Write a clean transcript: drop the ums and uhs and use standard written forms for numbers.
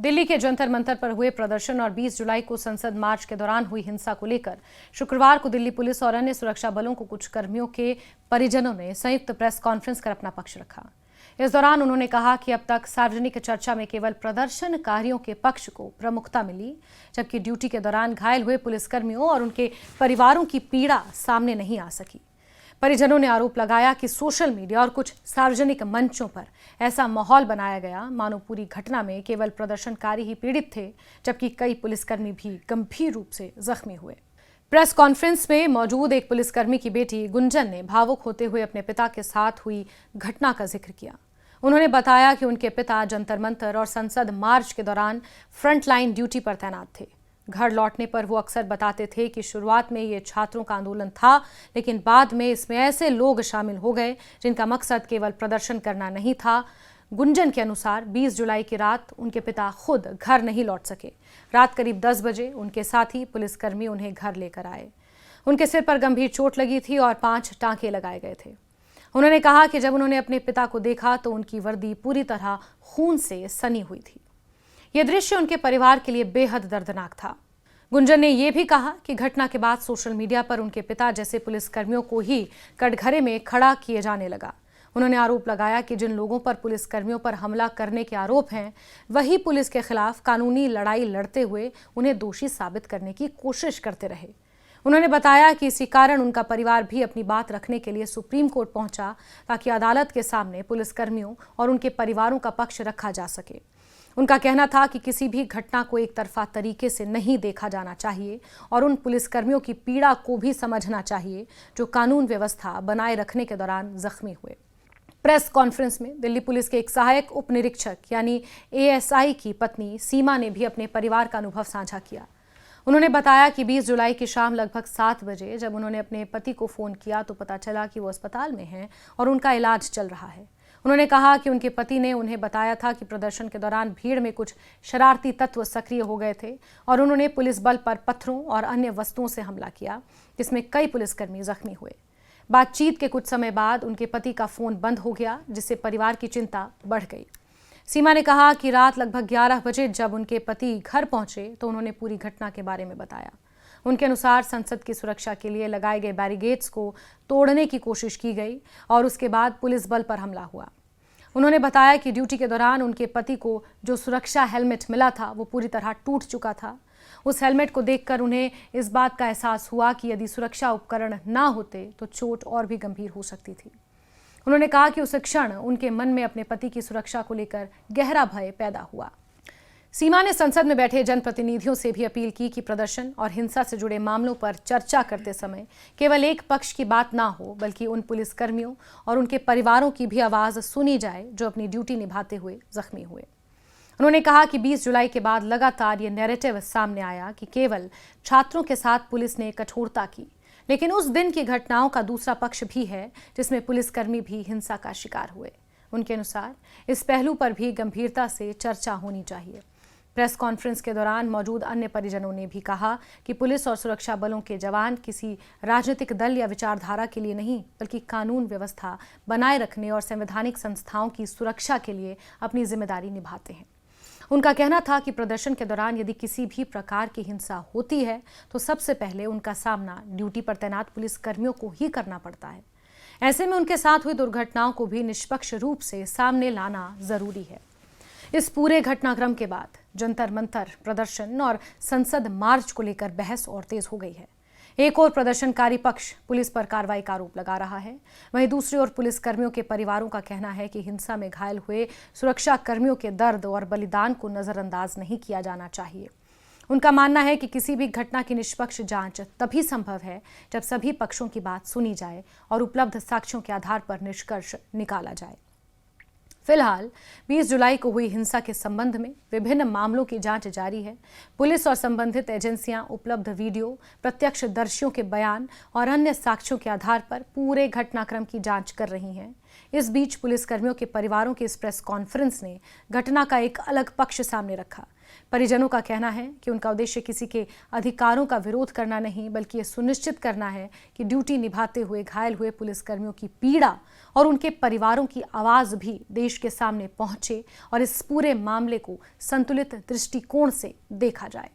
दिल्ली के जंतर मंतर पर हुए प्रदर्शन और 20 जुलाई को संसद मार्च के दौरान हुई हिंसा को लेकर शुक्रवार को दिल्ली पुलिस और अन्य सुरक्षा बलों को कुछ कर्मियों के परिजनों ने संयुक्त प्रेस कॉन्फ्रेंस कर अपना पक्ष रखा। इस दौरान उन्होंने कहा कि अब तक सार्वजनिक चर्चा में केवल प्रदर्शनकारियों के पक्ष को प्रमुखता मिली, जबकि ड्यूटी के दौरान घायल हुए पुलिसकर्मियों और उनके परिवारों की पीड़ा सामने नहीं आ सकी। परिजनों ने आरोप लगाया कि सोशल मीडिया और कुछ सार्वजनिक मंचों पर ऐसा माहौल बनाया गया मानो पूरी घटना में केवल प्रदर्शनकारी ही पीड़ित थे, जबकि कई पुलिसकर्मी भी गंभीर रूप से जख्मी हुए। प्रेस कॉन्फ्रेंस में मौजूद एक पुलिसकर्मी की बेटी गुंजन ने भावुक होते हुए अपने पिता के साथ हुई घटना का जिक्र किया। उन्होंने बताया कि उनके पिता जंतर मंतर और संसद मार्च के दौरान फ्रंटलाइन ड्यूटी पर तैनात थे। घर लौटने पर वो अक्सर बताते थे कि शुरुआत में ये छात्रों का आंदोलन था, लेकिन बाद में इसमें ऐसे लोग शामिल हो गए जिनका मकसद केवल प्रदर्शन करना नहीं था। गुंजन के अनुसार 20 जुलाई की रात उनके पिता खुद घर नहीं लौट सके। रात करीब 10 बजे उनके साथी पुलिसकर्मी उन्हें घर लेकर आए। उनके सिर पर गंभीर चोट लगी थी और 5 टांके लगाए गए थे। उन्होंने कहा कि जब उन्होंने अपने पिता को देखा तो उनकी वर्दी पूरी तरह खून से सनी हुई थी। यह दृश्य उनके परिवार के लिए बेहद दर्दनाक था। गुंजन ने यह भी कहा कि घटना के बाद सोशल मीडिया पर उनके पिता जैसे पुलिसकर्मियों को ही कटघरे में खड़ा किए जाने लगा। उन्होंने आरोप लगाया कि जिन लोगों पर पुलिसकर्मियों पर हमला करने के आरोप हैं, वही पुलिस के खिलाफ कानूनी लड़ाई लड़ते हुए उन्हें दोषी साबित करने की कोशिश करते रहे। उन्होंने बताया कि इसी कारण उनका परिवार भी अपनी बात रखने के लिए सुप्रीम कोर्ट पहुंचा, ताकि अदालत के सामने पुलिसकर्मियों और उनके परिवारों का पक्ष रखा जा सके। उनका कहना था कि किसी भी घटना को एक तरफा तरीके से नहीं देखा जाना चाहिए और उन पुलिसकर्मियों की पीड़ा को भी समझना चाहिए जो कानून व्यवस्था बनाए रखने के दौरान जख्मी हुए। प्रेस कॉन्फ्रेंस में दिल्ली पुलिस के एक सहायक उप निरीक्षक यानी एएसआई की पत्नी सीमा ने भी अपने परिवार का अनुभव साझा किया। उन्होंने बताया कि 20 जुलाई की शाम लगभग 7 बजे जब उन्होंने अपने पति को फ़ोन किया तो पता चला कि वो अस्पताल में हैं और उनका इलाज चल रहा है। उन्होंने कहा कि उनके पति ने उन्हें बताया था कि प्रदर्शन के दौरान भीड़ में कुछ शरारती तत्व सक्रिय हो गए थे और उन्होंने पुलिस बल पर पत्थरों और अन्य वस्तुओं से हमला किया, जिसमें कई पुलिसकर्मी जख्मी हुए। बातचीत के कुछ समय बाद उनके पति का फ़ोन बंद हो गया, जिससे परिवार की चिंता बढ़ गई। सीमा ने कहा कि रात लगभग 11 बजे जब उनके पति घर पहुंचे तो उन्होंने पूरी घटना के बारे में बताया। उनके अनुसार संसद की सुरक्षा के लिए लगाए गए बैरिकेड्स को तोड़ने की कोशिश की गई और उसके बाद पुलिस बल पर हमला हुआ। उन्होंने बताया कि ड्यूटी के दौरान उनके पति को जो सुरक्षा हेलमेट मिला था वो पूरी तरह टूट चुका था। उस हेलमेट को देखकर उन्हें इस बात का एहसास हुआ कि यदि सुरक्षा उपकरण ना होते तो चोट और भी गंभीर हो सकती थी। उन्होंने कहा कि उस क्षण उनके मन में अपने पति की सुरक्षा को लेकर गहरा भय पैदा हुआ। सीमा ने संसद में बैठे जनप्रतिनिधियों से भी अपील की कि प्रदर्शन और हिंसा से जुड़े मामलों पर चर्चा करते समय केवल एक पक्ष की बात ना हो, बल्कि उन पुलिसकर्मियों और उनके परिवारों की भी आवाज़ सुनी जाए जो अपनी ड्यूटी निभाते हुए जख्मी हुए। उन्होंने कहा कि 20 जुलाई के बाद लगातार ये नैरेटिव सामने आया कि केवल छात्रों के साथ पुलिस ने कठोरता की, लेकिन उस दिन की घटनाओं का दूसरा पक्ष भी है जिसमें पुलिसकर्मी भी हिंसा का शिकार हुए। उनके अनुसार इस पहलू पर भी गंभीरता से चर्चा होनी चाहिए। प्रेस कॉन्फ्रेंस के दौरान मौजूद अन्य परिजनों ने भी कहा कि पुलिस और सुरक्षा बलों के जवान किसी राजनीतिक दल या विचारधारा के लिए नहीं, बल्कि कानून व्यवस्था बनाए रखने और संवैधानिक संस्थाओं की सुरक्षा के लिए अपनी जिम्मेदारी निभाते हैं। उनका कहना था कि प्रदर्शन के दौरान यदि किसी भी प्रकार की हिंसा होती है तो सबसे पहले उनका सामना ड्यूटी पर तैनात पुलिसकर्मियों को ही करना पड़ता है। ऐसे में उनके साथ हुई दुर्घटनाओं को भी निष्पक्ष रूप से सामने लाना जरूरी है। इस पूरे घटनाक्रम के बाद जंतर मंतर प्रदर्शन और संसद मार्च को लेकर बहस और तेज हो गई है। एक और प्रदर्शनकारी पक्ष पुलिस पर कार्रवाई का आरोप लगा रहा है, वहीं दूसरी ओर पुलिसकर्मियों के परिवारों का कहना है कि हिंसा में घायल हुए सुरक्षा कर्मियों के दर्द और बलिदान को नजरअंदाज नहीं किया जाना चाहिए। उनका मानना है कि किसी भी घटना की निष्पक्ष जांच तभी संभव है जब सभी पक्षों की बात सुनी जाए और उपलब्ध साक्ष्यों के आधार पर निष्कर्ष निकाला जाए। फिलहाल 20 जुलाई को हुई हिंसा के संबंध में विभिन्न मामलों की जांच जारी है। पुलिस और संबंधित एजेंसियां उपलब्ध वीडियो, प्रत्यक्षदर्शियों के बयान और अन्य साक्ष्यों के आधार पर पूरे घटनाक्रम की जांच कर रही हैं। इस बीच पुलिसकर्मियों के परिवारों की इस प्रेस कॉन्फ्रेंस ने घटना का एक अलग पक्ष सामने रखा। परिजनों का कहना है कि उनका उद्देश्य किसी के अधिकारों का विरोध करना नहीं, बल्कि ये सुनिश्चित करना है कि ड्यूटी निभाते हुए घायल हुए पुलिसकर्मियों की पीड़ा और उनके परिवारों की आवाज भी देश के सामने पहुंचे और इस पूरे मामले को संतुलित दृष्टिकोण से देखा जाए।